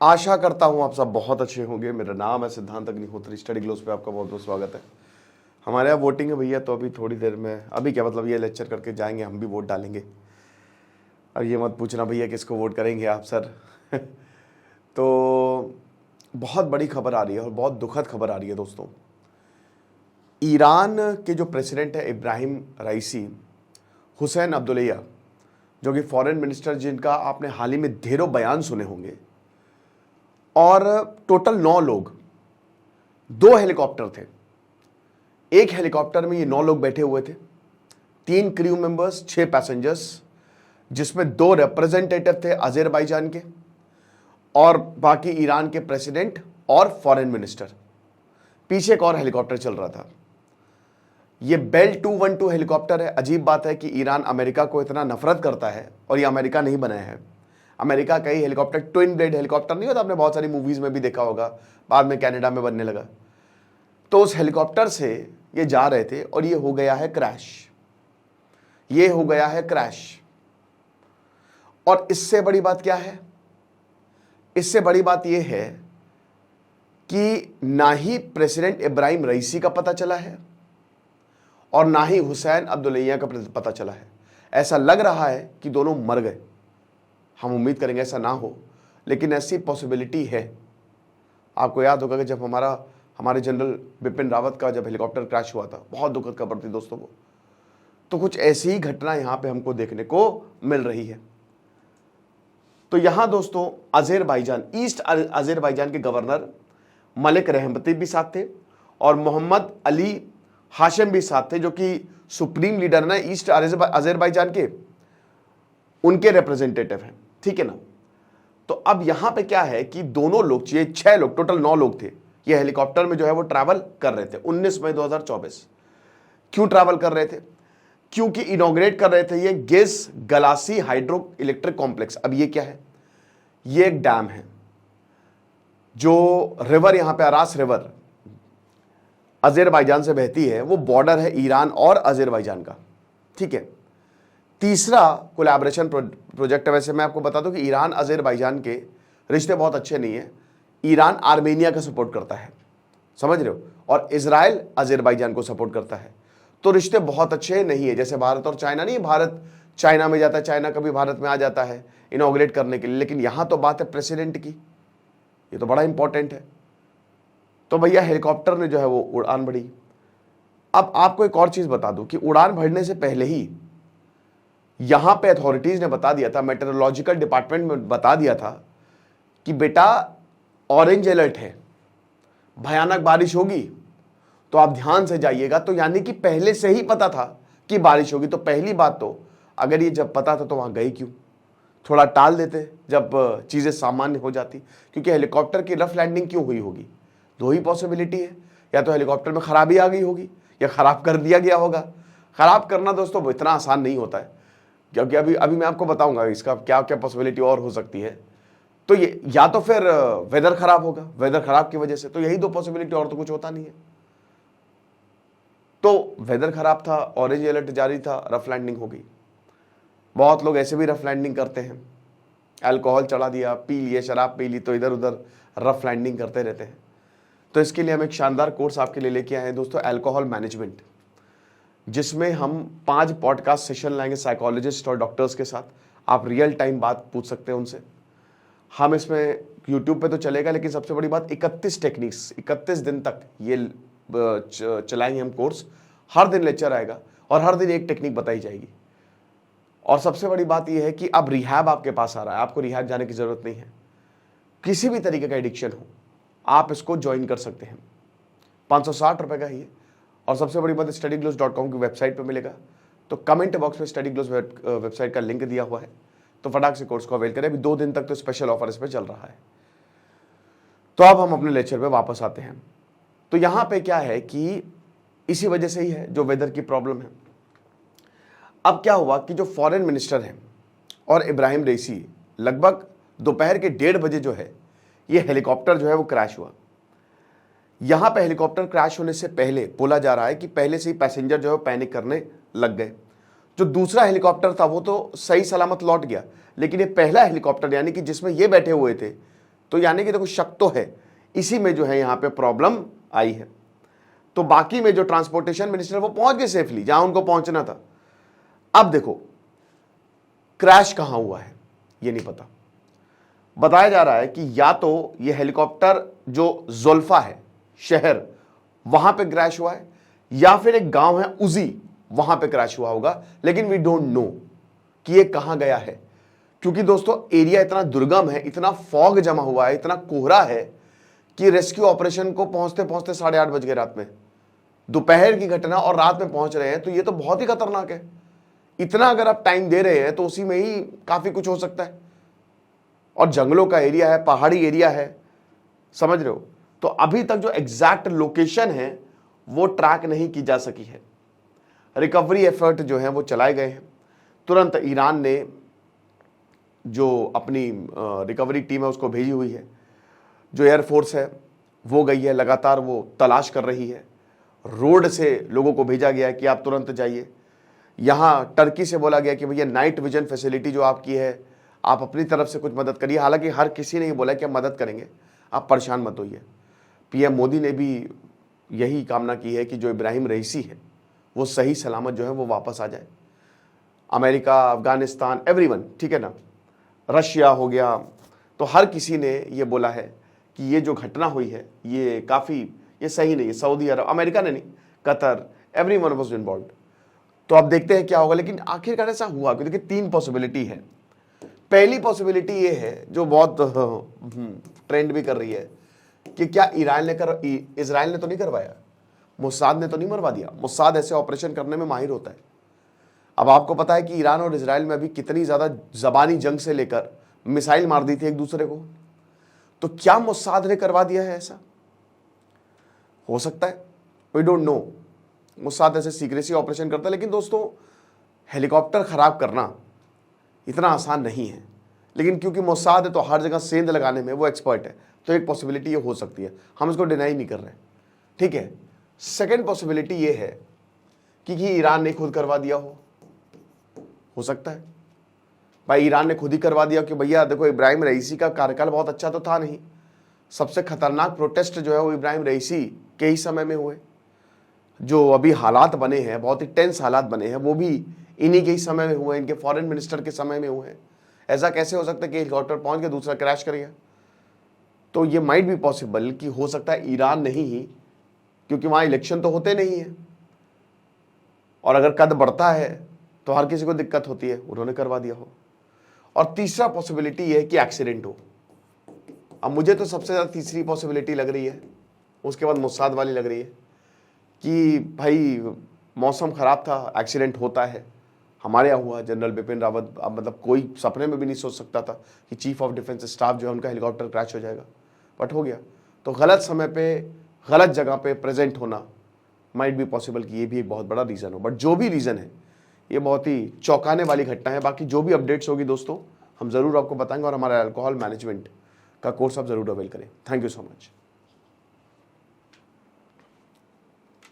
आशा करता हूँ आप सब बहुत अच्छे होंगे। मेरा नाम है सिद्धांत अग्निहोत्री। स्टडी ग्लोस पे आपका बहुत बहुत स्वागत है। हमारे यहाँ वोटिंग है भैया, तो अभी थोड़ी देर में, अभी क्या मतलब, ये लेक्चर करके जाएंगे, हम भी वोट डालेंगे। और ये मत पूछना भैया किसको वोट करेंगे आप सर। तो बहुत बड़ी खबर आ रही है और बहुत दुखद खबर आ रही है दोस्तों। ईरान के जो प्रेसिडेंट है इब्राहिम रईसी, हुसैन अब्दुल्लाह, जो कि फॉरेन मिनिस्टर, जिनका आपने हाल ही में ढेरों बयान सुने होंगे, और टोटल 9 लोग, 2 हेलीकॉप्टर थे। एक हेलीकॉप्टर में ये 9 लोग बैठे हुए थे, 3 क्रू मेंबर्स, 6 पैसेंजर्स, जिसमें 2 रिप्रेजेंटेटिव थे अजरबैजान के और बाकी ईरान के प्रेसिडेंट और फॉरेन मिनिस्टर। पीछे एक और हेलीकॉप्टर चल रहा था। ये बेल 212 हेलीकॉप्टर है। अजीब बात है कि ईरान अमेरिका को इतना नफरत करता है, और ये अमेरिका नहीं बनाया है। अमेरिका का ही हेलीकॉप्टर, ट्विन ब्लेड हेलीकॉप्टर नहीं होता, आपने बहुत सारी मूवीज में भी देखा होगा, बाद में कनाडा में बनने लगा। तो उस हेलीकॉप्टर से ये जा रहे थे और ये हो गया है क्रैश। ये हो गया है क्रैश। और इससे बड़ी बात क्या है? इससे बड़ी बात यह है कि ना ही प्रेसिडेंट इब्राहिम रईसी का पता चला है और ना ही हुसैन अब्दुल्लाह का पता चला है। ऐसा लग रहा है कि दोनों मर गए। हम उम्मीद करेंगे ऐसा ना हो, लेकिन ऐसी पॉसिबिलिटी है। आपको याद होगा कि जब हमारे जनरल बिपिन रावत का जब हेलीकॉप्टर क्रैश हुआ था, बहुत दुखद खबर थी दोस्तों वो। तो कुछ ऐसी ही घटना यहां पे हमको देखने को मिल रही है। तो यहां दोस्तों अजरबैजान, ईस्ट अजरबैजान के गवर्नर मलिक रहमती भी साथ थे और मोहम्मद अली हाशिम भी साथ थे, जो कि सुप्रीम लीडर ना ईस्ट अजरबैजान के, उनके रिप्रेजेंटेटिव हैं। ठीक है ना। तो अब यहां पे क्या है कि दोनों लोग, ये 6 लोग, टोटल 9 लोग थे, ये हेलीकॉप्टर में जो है वो ट्रैवल कर रहे थे 19 मई 2024। क्यों ट्रैवल कर रहे थे? क्योंकि इनॉग्रेट कर रहे थे ये गेस गलासी हाइड्रो इलेक्ट्रिक कॉम्प्लेक्स। अब ये क्या है? ये एक डैम है जो रिवर, यहां पे अरास रिवर अजरबैजान से बहती है। वो बॉर्डर है ईरान और अजरबैजान का। ठीक है। तीसरा कोलैबोरेशन प्रोजेक्ट है। वैसे मैं आपको बता दूं कि ईरान अजरबैजान के रिश्ते बहुत अच्छे नहीं है। ईरान आर्मेनिया का सपोर्ट करता है, समझ रहे हो, और इजराइल अजरबैजान को सपोर्ट करता है। तो रिश्ते बहुत अच्छे नहीं है। जैसे भारत और चाइना नहीं, भारत चाइना में जाता है, चाइना कभी भारत में आ जाता है इनॉग्रेट करने के लिए। लेकिन यहां तो बात है प्रेसिडेंट की, ये तो बड़ा इंपॉर्टेंट है। तो भैया हेलीकॉप्टर ने जो है वो उड़ान भरी। अब आपको एक और चीज बता दूं कि उड़ान भरने से पहले ही यहां पे अथॉरिटीज ने बता दिया था, मेट्रोलॉजिकल डिपार्टमेंट में बता दिया था कि बेटा ऑरेंज अलर्ट है, भयानक बारिश होगी, तो आप ध्यान से जाइएगा। तो यानी कि पहले से ही पता था कि बारिश होगी। तो पहली बात तो, अगर ये जब पता था तो वहां गई क्यों? थोड़ा टाल देते जब चीजें सामान्य हो जाती। क्योंकि हेलीकॉप्टर की रफ लैंडिंग क्यों हुई होगी? 2 ही पॉसिबिलिटी है, या तो हेलीकॉप्टर में खराबी आ गई होगी या खराब कर दिया गया होगा। खराब करना दोस्तों इतना आसान नहीं होता है, क्योंकि अभी मैं आपको बताऊंगा इसका क्या क्या पॉसिबिलिटी और हो सकती है। तो ये या तो फिर वेदर खराब होगा, वेदर खराब की वजह से, तो यही 2 पॉसिबिलिटी, और तो कुछ होता नहीं है। तो वेदर खराब था, ऑरेंज अलर्ट जारी था, रफ लैंडिंग हो गई। बहुत लोग ऐसे भी रफ लैंडिंग करते हैं, अल्कोहल चढ़ा दिया, पी लिए, शराब पी ली, तो इधर उधर रफ लैंडिंग करते रहते हैं। तो इसके लिए हम एक शानदार कोर्स आपके लिए लेके आए हैं दोस्तों, अल्कोहल मैनेजमेंट, जिसमें हम 5 पॉडकास्ट सेशन लाएंगे साइकोलॉजिस्ट और डॉक्टर्स के साथ। आप रियल टाइम बात पूछ सकते हैं उनसे। हम इसमें यूट्यूब पे तो चलेगा, लेकिन सबसे बड़ी बात 31 टेक्निक्स, 31 दिन तक ये चलाएंगे हम कोर्स। हर दिन लेक्चर आएगा और हर दिन एक टेक्निक बताई जाएगी। और सबसे बड़ी बात यह है कि अब रिहैब आपके पास आ रहा है, आपको रिहैब जाने की जरूरत नहीं है। किसी भी तरीके का एडिक्शन हो, आप इसको ज्वाइन कर सकते हैं। 560 रुपए का ही है। और सबसे बड़ी बात, studyglose.com की वेबसाइट पे मिलेगा। तो कमेंट बॉक्स में स्टडीग्लोस वेबसाइट का लिंक दिया हुआ है, तो फटाक से कोर्स को अवेल करें। अभी 2 दिन तक तो स्पेशल ऑफर इस पे चल रहा है। तो अब हम अपने लेक्चर पे वापस आते हैं। तो यहां पे क्या है कि इसी वजह से ही है जो वेदर की प्रॉब्लम है। अब क्या हुआ कि जो फॉरेन मिनिस्टर हैं और इब्राहिम रईसी, लगभग दोपहर के 1:30 बजे जो है ये हेलीकॉप्टर जो है वो क्रैश हुआ। यहां पे हेलीकॉप्टर क्रैश होने से पहले बोला जा रहा है कि पहले से ही पैसेंजर जो है पैनिक करने लग गए। जो दूसरा हेलीकॉप्टर था वो तो सही सलामत लौट गया, लेकिन ये पहला हेलीकॉप्टर, यानी कि जिसमें ये बैठे हुए थे, तो यानी कि देखो शक तो है, इसी में जो है यहाँ पे प्रॉब्लम आई है। तो बाकी में जो ट्रांसपोर्टेशन मिनिस्टर वो पहुंच गए सेफली जहां उनको पहुंचना था। अब देखो क्रैश कहां हुआ है ये नहीं पता। बताया जा रहा है कि या तो ये हेलीकॉप्टर जो जोल्फा है शहर वहां पे क्रैश हुआ है, या फिर एक गांव है उजी वहां पे क्रैश हुआ होगा, लेकिन वी डोंट नो कि ये कहां गया है। क्योंकि दोस्तों एरिया इतना दुर्गम है, इतना फॉग जमा हुआ है, इतना कोहरा है कि रेस्क्यू ऑपरेशन को पहुंचते पहुंचते 8:30 बज गए रात में। दोपहर की घटना और रात में पहुंच रहे हैं, तो ये तो बहुत ही खतरनाक है। इतना अगर आप टाइम दे रहे हैं तो उसी में ही काफी कुछ हो सकता है। और जंगलों का एरिया है, पहाड़ी एरिया है, समझ रहे हो। तो अभी तक जो एग्जैक्ट लोकेशन है वो ट्रैक नहीं की जा सकी है। रिकवरी एफर्ट जो है वो चलाए गए हैं। तुरंत ईरान ने जो अपनी रिकवरी टीम है उसको भेजी हुई है। जो एयरफोर्स है वो गई है, लगातार वो तलाश कर रही है। रोड से लोगों को भेजा गया है कि आप तुरंत जाइए। यहाँ टर्की से बोला गया कि भैया नाइट विजन फैसिलिटी जो आपकी है आप अपनी तरफ से कुछ मदद करिए। हालांकि हर किसी ने ये बोला कि हम मदद करेंगे, आप परेशान मत होइए। पीएम मोदी ने भी यही कामना की है कि जो इब्राहिम रईसी है वो सही सलामत जो है वो वापस आ जाए। अमेरिका, अफगानिस्तान, एवरीवन, ठीक है ना, रशिया हो गया, तो हर किसी ने ये बोला है कि ये जो घटना हुई है ये काफ़ी ये सही नहीं है। सऊदी अरब, अमेरिका ने नहीं, कतर, एवरीवन वाज इन्वॉल्व्ड। तो अब देखते हैं क्या होगा। लेकिन आखिरकार ऐसा हुआ क्योंकि देखिए 3 पॉसिबिलिटी है। पहली पॉसिबिलिटी ये है जो बहुत ट्रेंड भी कर रही है कि क्या इजराइल ने तो नहीं करवाया, मोसाद ने तो नहीं मरवा दिया। मोसाद ऐसे ऑपरेशन करने में माहिर होता है। अब आपको पता है कि ईरान और इजराइल में अभी कितनी ज़्यादा ज़बानी जंग से लेकर मिसाइल मार दी थी एक दूसरे को। तो क्या मोसाद ने करवा दिया है ऐसा? हो सकता है, वी डोंट नो। मोसाद ऐसे सीक्रेसी ऑपरेशन करता है। लेकिन दोस्तों हेलीकॉप्टर ख़राब करना इतना आसान नहीं है। लेकिन क्योंकि मोसाद है तो हर जगह सेंध लगाने में वो एक्सपर्ट है, तो एक पॉसिबिलिटी ये हो सकती है, हम इसको डिनाई नहीं कर रहे, ठीक है। सेकेंड पॉसिबिलिटी ये है कि ईरान ने खुद करवा दिया हो सकता है भाई ईरान ने खुद ही करवा दिया कि भैया देखो इब्राहिम रईसी का कार्यकाल बहुत अच्छा तो था नहीं। सबसे खतरनाक प्रोटेस्ट जो है वो इब्राहिम रईसी के ही समय में हुए। जो अभी हालात बने हैं, बहुत ही टेंस हालात बने हैं, वो भी इन्हीं के ही समय में हुए, इनके फॉरेन मिनिस्टर के समय में हुए हैं। ऐसा कैसे हो सकता है कि हेलीकॉप्टर पहुंच के दूसरा क्रैश कर गया? तो ये माइट भी पॉसिबल कि हो सकता है ईरान नहीं ही, क्योंकि वहां इलेक्शन तो होते नहीं है और अगर कद बढ़ता है तो हर किसी को दिक्कत होती है, उन्होंने करवा दिया हो। और तीसरा पॉसिबिलिटी ये है कि एक्सीडेंट हो। अब मुझे तो सबसे ज़्यादा तीसरी पॉसिबिलिटी लग रही है, उसके बाद मोसाद वाली लग रही है कि भाई मौसम ख़राब था, एक्सीडेंट होता है। हमारे यहाँ हुआ, जनरल बिपिन रावत, अब मतलब कोई सपने में भी नहीं सोच सकता था कि चीफ ऑफ डिफेंस स्टाफ जो है उनका हेलीकॉप्टर क्रैश हो जाएगा, बट हो गया। तो गलत समय पे गलत जगह पे प्रेजेंट होना माइट बी पॉसिबल कि ये भी एक बहुत बड़ा रीज़न हो। बट जो भी रीज़न है ये बहुत ही चौंकाने वाली घटना है। बाकी जो भी अपडेट्स होगी दोस्तों हम ज़रूर आपको बताएंगे, और हमारा अल्कोहल मैनेजमेंट का कोर्स आप ज़रूर अवेल करें। Thank you so much.